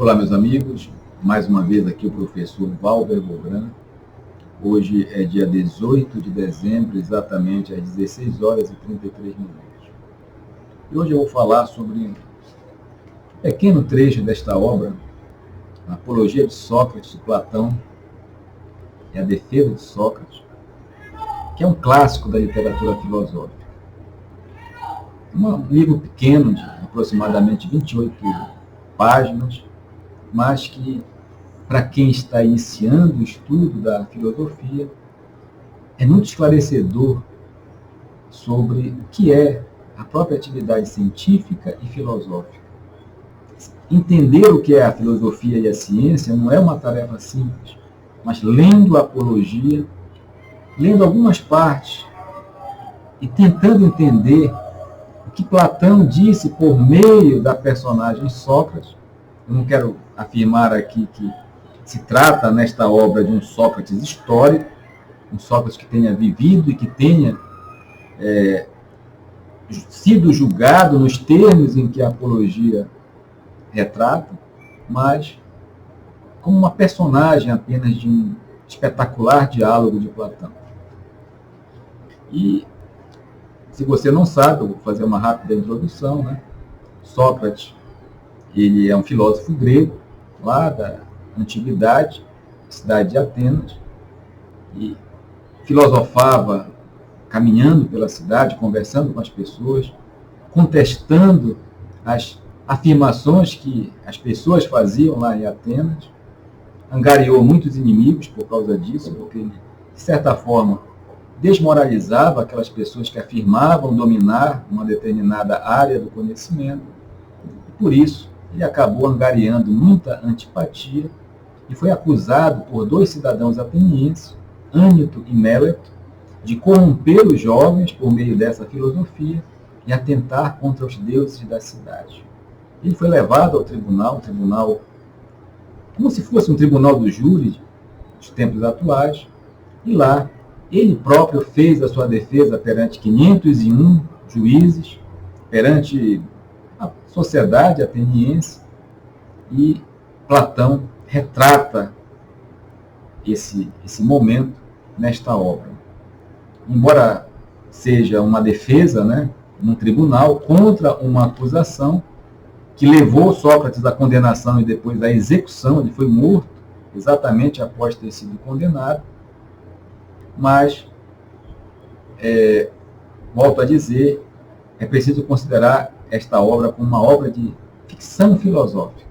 Olá, meus amigos. Mais uma vez aqui o professor Valber Bogran. Hoje é dia 18 de dezembro, exatamente às 16 horas e 33 minutos. E hoje eu vou falar sobre um pequeno trecho desta obra, a Apologia de Sócrates, de Platão, e a Defesa de Sócrates, que é um clássico da literatura filosófica. Um livro pequeno, de aproximadamente 28 páginas, mas que, para quem está iniciando o estudo da filosofia, é muito esclarecedor sobre o que é a própria atividade científica e filosófica. Entender o que é a filosofia e a ciência não é uma tarefa simples, mas lendo a Apologia, lendo algumas partes e tentando entender o que Platão disse por meio da personagem Sócrates. Eu não quero afirmar aqui que se trata nesta obra de um Sócrates histórico, um Sócrates que tenha vivido e que tenha sido julgado nos termos em que a Apologia retrata, mas como uma personagem apenas de um espetacular diálogo de Platão. E, se você não sabe, eu vou fazer uma rápida introdução, né? Sócrates, ele é um filósofo grego, lá da antiguidade, cidade de Atenas, e filosofava caminhando pela cidade, conversando com as pessoas, contestando as afirmações que as pessoas faziam lá em Atenas, angariou muitos inimigos por causa disso, porque ele, de certa forma, desmoralizava aquelas pessoas que afirmavam dominar uma determinada área do conhecimento. E por isso, ele acabou angariando muita antipatia e foi acusado por dois cidadãos atenienses, Ânito e Méleto, de corromper os jovens por meio dessa filosofia e atentar contra os deuses da cidade. Ele foi levado ao tribunal, um tribunal como se fosse um tribunal do júri dos tempos atuais, e lá ele próprio fez a sua defesa perante 501 juízes, perante a sociedade ateniense, e Platão retrata esse momento nesta obra. Embora seja uma defesa, né, num tribunal, contra uma acusação que levou Sócrates à condenação e depois à execução, ele foi morto exatamente após ter sido condenado, mas, volto a dizer, é preciso considerar esta obra como uma obra de ficção filosófica.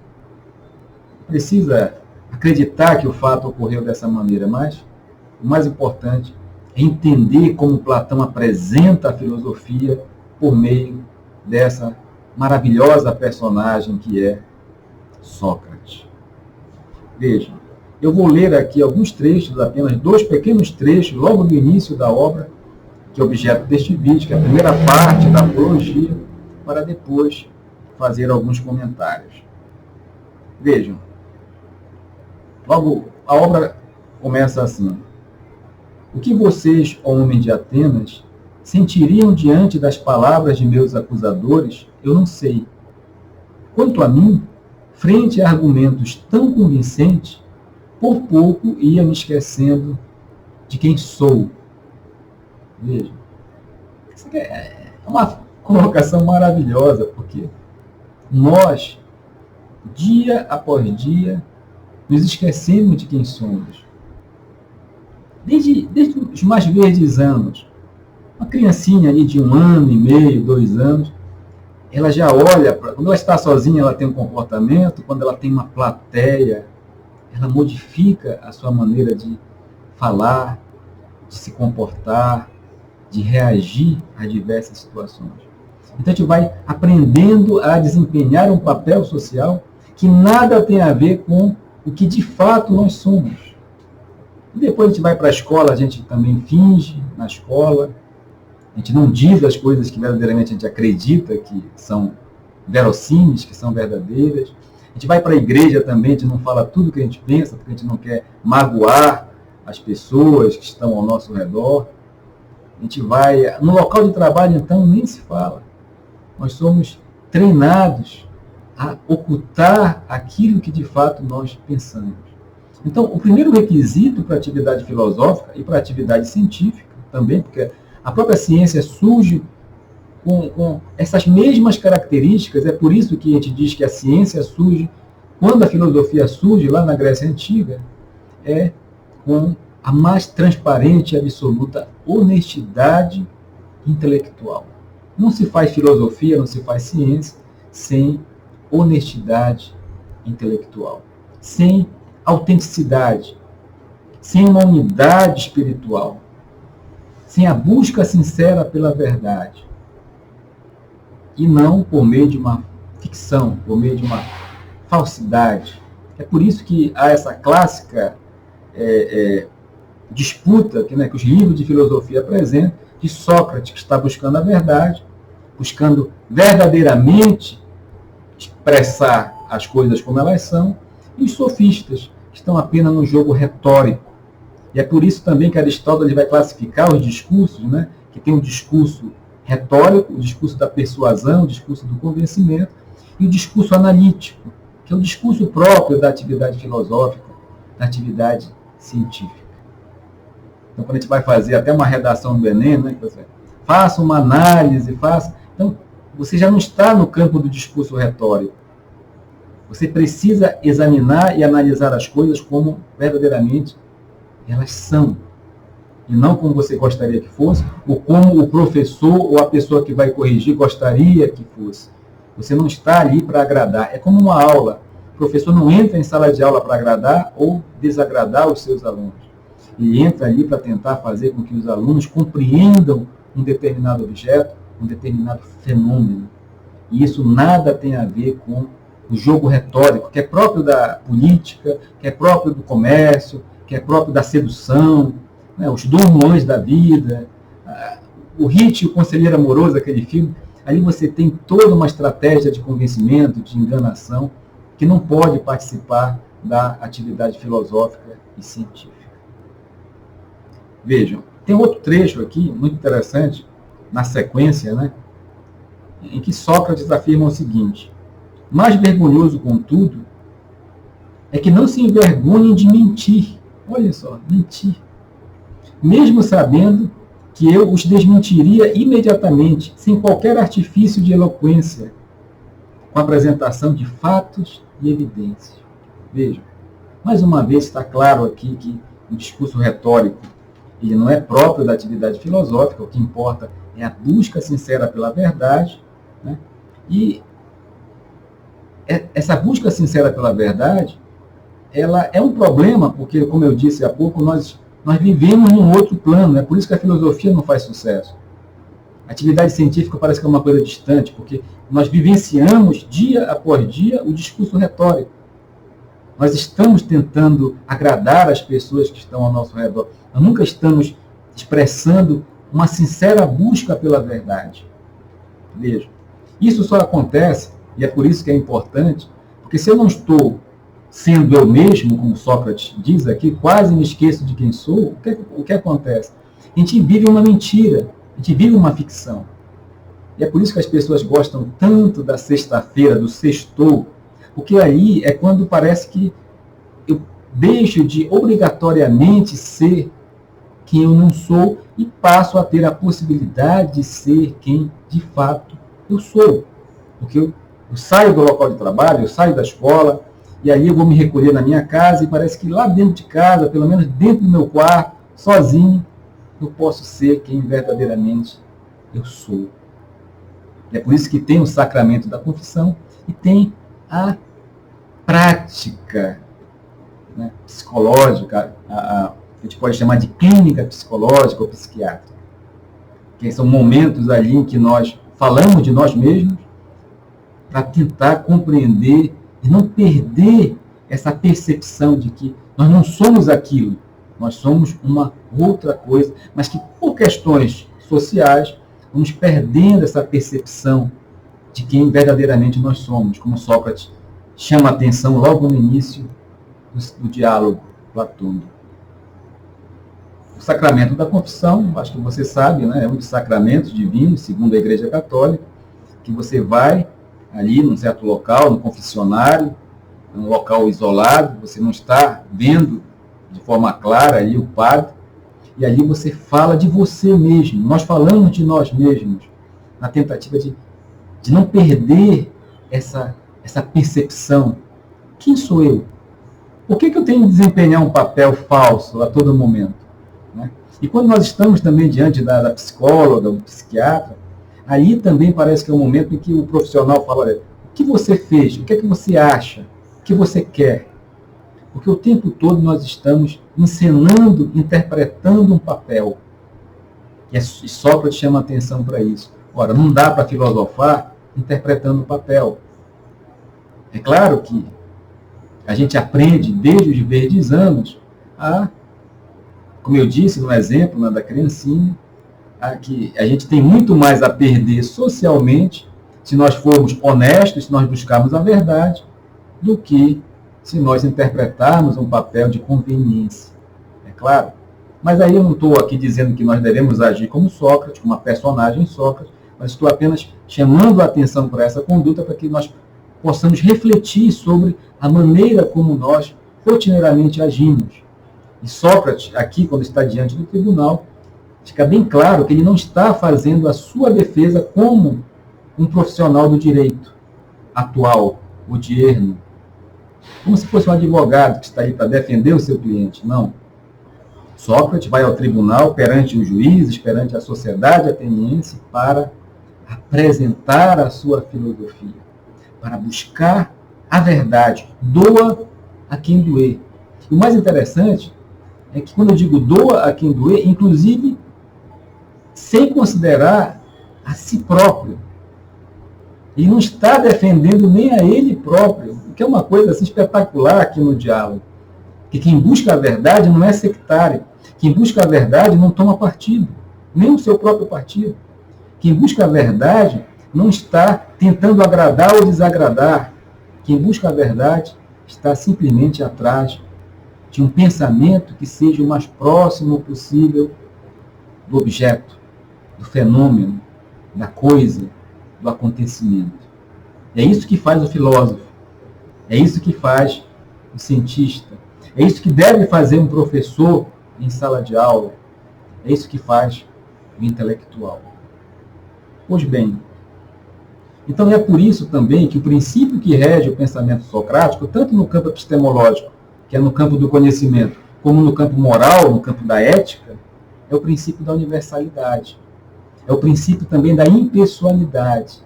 Precisa acreditar que o fato ocorreu dessa maneira, mas o mais importante é entender como Platão apresenta a filosofia por meio dessa maravilhosa personagem que é Sócrates. Vejam, eu vou ler aqui alguns trechos, apenas dois pequenos trechos, logo do início da obra, que é objeto deste vídeo, que é a primeira parte da Apologia, para depois fazer alguns comentários. Vejam, logo a obra começa assim: o que vocês, homens de Atenas, sentiriam diante das palavras de meus acusadores, eu não sei. Quanto a mim, frente a argumentos tão convincentes, por pouco ia me esquecendo de quem sou. Veja, isso é uma colocação maravilhosa, porque nós, dia após dia, nos esquecemos de quem somos. Desde os mais verdes anos, uma criancinha ali de 1 ano e meio, 2 anos, ela já olha, quando ela está sozinha, ela tem um comportamento, quando ela tem uma plateia, ela modifica a sua maneira de falar, de se comportar, de reagir a diversas situações. Então a gente vai aprendendo a desempenhar um papel social que nada tem a ver com o que de fato nós somos. E depois a gente vai para a escola, a gente também finge na escola, a gente não diz as coisas que verdadeiramente a gente acredita que são verossímeis, que são verdadeiras. A gente vai para a igreja também, a gente não fala tudo o que a gente pensa, porque a gente não quer magoar as pessoas que estão ao nosso redor. A gente vai... No local de trabalho, então, nem se fala. Nós somos treinados a ocultar aquilo que de fato nós pensamos. Então, o primeiro requisito para a atividade filosófica e para a atividade científica também, porque a própria ciência surge com essas mesmas características, é por isso que a gente diz que a ciência surge, quando a filosofia surge lá na Grécia Antiga, é com a mais transparente e absoluta honestidade intelectual. Não se faz filosofia, não se faz ciência sem honestidade intelectual, sem autenticidade, sem uma unidade espiritual, sem a busca sincera pela verdade, e não por meio de uma ficção, por meio de uma falsidade. É por isso que há essa clássica disputa que os livros de filosofia apresentam, de Sócrates, que está buscando a verdade, buscando verdadeiramente expressar as coisas como elas são, e os sofistas, que estão apenas no jogo retórico. E é por isso também que Aristóteles vai classificar os discursos, que tem um discurso retórico, o discurso da persuasão, o discurso do convencimento, e o discurso analítico, que é o discurso próprio da atividade filosófica, da atividade científica. Então, quando a gente vai fazer até uma redação do Enem, faça uma análise, faça... Então, você já não está no campo do discurso retórico. Você precisa examinar e analisar as coisas como verdadeiramente elas são. E não como você gostaria que fosse, ou como o professor ou a pessoa que vai corrigir gostaria que fosse. Você não está ali para agradar. É como uma aula. O professor não entra em sala de aula para agradar ou desagradar os seus alunos. Ele entra ali para tentar fazer com que os alunos compreendam um determinado objeto, um determinado fenômeno. E isso nada tem a ver com o jogo retórico, que é próprio da política, que é próprio do comércio, que é próprio da sedução, os Dom Juans da vida, o Hit, o Conselheiro Amoroso, aquele filme. Ali você tem toda uma estratégia de convencimento, de enganação, que não pode participar da atividade filosófica e científica. Vejam, tem outro trecho aqui, muito interessante, na sequência, em que Sócrates afirma o seguinte: mais vergonhoso, contudo, é que não se envergonhem de mentir. Olha só, mentir. Mesmo sabendo que eu os desmentiria imediatamente, sem qualquer artifício de eloquência, com a apresentação de fatos e evidências. Vejam, mais uma vez está claro aqui que o discurso retórico ele não é próprio da atividade filosófica, o que importa é a busca sincera pela verdade, e essa busca sincera pela verdade, ela é um problema, porque, como eu disse há pouco, nós vivemos num outro plano, é por isso que a filosofia não faz sucesso. A atividade científica parece que é uma coisa distante, porque nós vivenciamos, dia após dia, o discurso retórico. Nós estamos tentando agradar as pessoas que estão ao nosso redor. Nós nunca estamos expressando uma sincera busca pela verdade. Veja, isso só acontece, e é por isso que é importante, porque se eu não estou sendo eu mesmo, como Sócrates diz aqui, quase me esqueço de quem sou, o que acontece? A gente vive uma mentira, a gente vive uma ficção. E é por isso que as pessoas gostam tanto da sexta-feira, do sextou, porque aí é quando parece que eu deixo de obrigatoriamente ser quem eu não sou e passo a ter a possibilidade de ser quem de fato eu sou. Porque eu saio do local de trabalho, eu saio da escola, e aí eu vou me recolher na minha casa e parece que lá dentro de casa, pelo menos dentro do meu quarto, sozinho, eu posso ser quem verdadeiramente eu sou. E é por isso que tem o sacramento da confissão e tem a prática psicológica, a gente pode chamar de clínica psicológica ou psiquiátrica, que são momentos ali em que nós falamos de nós mesmos para tentar compreender e não perder essa percepção de que nós não somos aquilo, nós somos uma outra coisa, mas que por questões sociais vamos perdendo essa percepção de quem verdadeiramente nós somos, como Sócrates chama a atenção logo no início do diálogo platônico. O sacramento da confissão, acho que você sabe, é um dos sacramentos divinos, segundo a Igreja Católica, que você vai ali num certo local, no confessionário, um local isolado, você não está vendo de forma clara ali o padre, e ali você fala de você mesmo. Nós falamos de nós mesmos, na tentativa de não perder essa percepção. Quem sou eu? Por que eu tenho que desempenhar um papel falso a todo momento? Né? E quando nós estamos também diante da psicóloga, do psiquiatra, aí também parece que é um momento em que o profissional fala, olha, o que você fez? O que é que você acha? O que você quer? Porque o tempo todo nós estamos encenando, interpretando um papel. E Sócrates chama atenção para isso. Ora, não dá para filosofar interpretando o papel. É claro que a gente aprende desde os verdes anos a, como eu disse no exemplo, né, da criancinha, que a gente tem muito mais a perder socialmente se nós formos honestos, se nós buscarmos a verdade, do que se nós interpretarmos um papel de conveniência. É claro? Mas aí eu não estou aqui dizendo que nós devemos agir como Sócrates, como uma personagem Sócrates, mas estou apenas chamando a atenção para essa conduta para que nós possamos refletir sobre a maneira como nós rotineiramente agimos. E Sócrates, aqui, quando está diante do tribunal, fica bem claro que ele não está fazendo a sua defesa como um profissional do direito atual, odierno, como se fosse um advogado que está aí para defender o seu cliente. Não. Sócrates vai ao tribunal perante os juízes, perante a sociedade ateniense, para apresentar a sua filosofia, para buscar a verdade. Doa a quem doer. E o mais interessante é que quando eu digo doa a quem doer, inclusive sem considerar a si próprio. Ele não está defendendo nem a ele próprio, o que é uma coisa assim, espetacular aqui no diálogo. Que quem busca a verdade não é sectário. Quem busca a verdade não toma partido, nem o seu próprio partido. Quem busca a verdade não está tentando agradar ou desagradar. Quem busca a verdade está simplesmente atrás de um pensamento que seja o mais próximo possível do objeto, do fenômeno, da coisa, do acontecimento. É isso que faz o filósofo. É isso que faz o cientista. É isso que deve fazer um professor em sala de aula. É isso que faz o intelectual. Pois bem, então é por isso também que o princípio que rege o pensamento socrático, tanto no campo epistemológico, que é no campo do conhecimento, como no campo moral, no campo da ética, é o princípio da universalidade. É o princípio também da impessoalidade,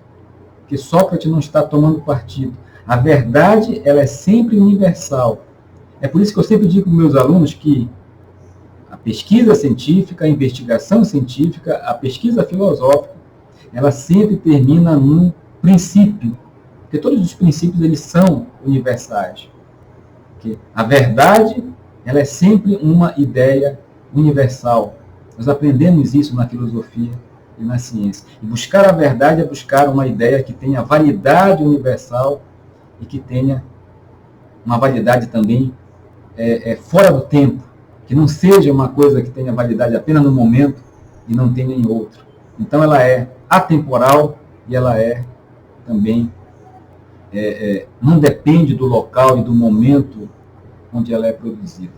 que Sócrates não está tomando partido. A verdade, ela é sempre universal. É por isso que eu sempre digo para meus alunos que a pesquisa científica, a investigação científica, a pesquisa filosófica, ela sempre termina num princípio, porque todos os princípios eles são universais. Porque a verdade, ela é sempre uma ideia universal. Nós aprendemos isso na filosofia e na ciência. E buscar a verdade é buscar uma ideia que tenha validade universal e que tenha uma validade também fora do tempo, que não seja uma coisa que tenha validade apenas no momento e não tenha em outro. Então ela é atemporal e ela é também não depende do local e do momento onde ela é produzida.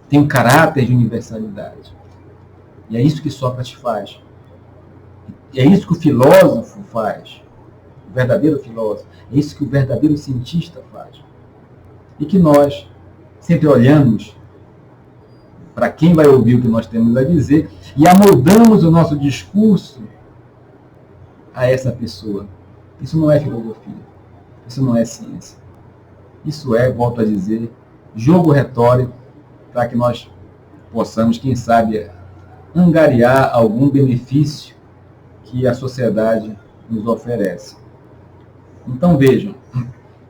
Tem um caráter de universalidade. E é isso que Sócrates faz. E é isso que o filósofo faz. O verdadeiro filósofo. É isso que o verdadeiro cientista faz. E que nós sempre olhamos para quem vai ouvir o que nós temos a dizer e amoldamos o nosso discurso a essa pessoa. Isso não é filosofia. Isso não é ciência. Isso é, volto a dizer, jogo retórico para que nós possamos, quem sabe, angariar algum benefício que a sociedade nos oferece. Então vejam,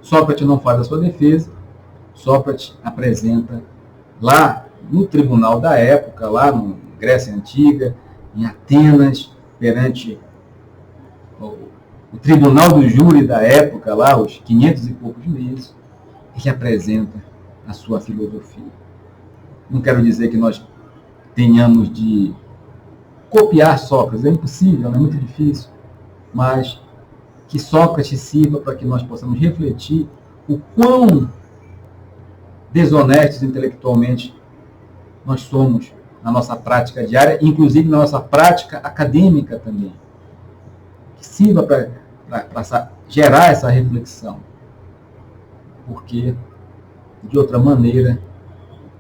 Sócrates não faz a sua defesa, Sócrates apresenta lá no tribunal da época, lá na Grécia Antiga, em Atenas, perante o tribunal do júri da época, lá os 500 e poucos meses, ele apresenta a sua filosofia. Não quero dizer que nós tenhamos de copiar Sócrates, é impossível, é muito difícil, mas que Sócrates sirva para que nós possamos refletir o quão desonestos intelectualmente nós somos na nossa prática diária, inclusive na nossa prática acadêmica também. Que sirva para gerar essa reflexão. Porque, de outra maneira,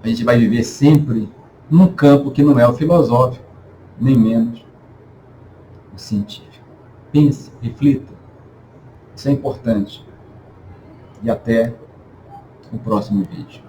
a gente vai viver sempre num campo que não é o filosófico, nem menos o científico. Pense, reflita. Isso é importante. E até o próximo vídeo.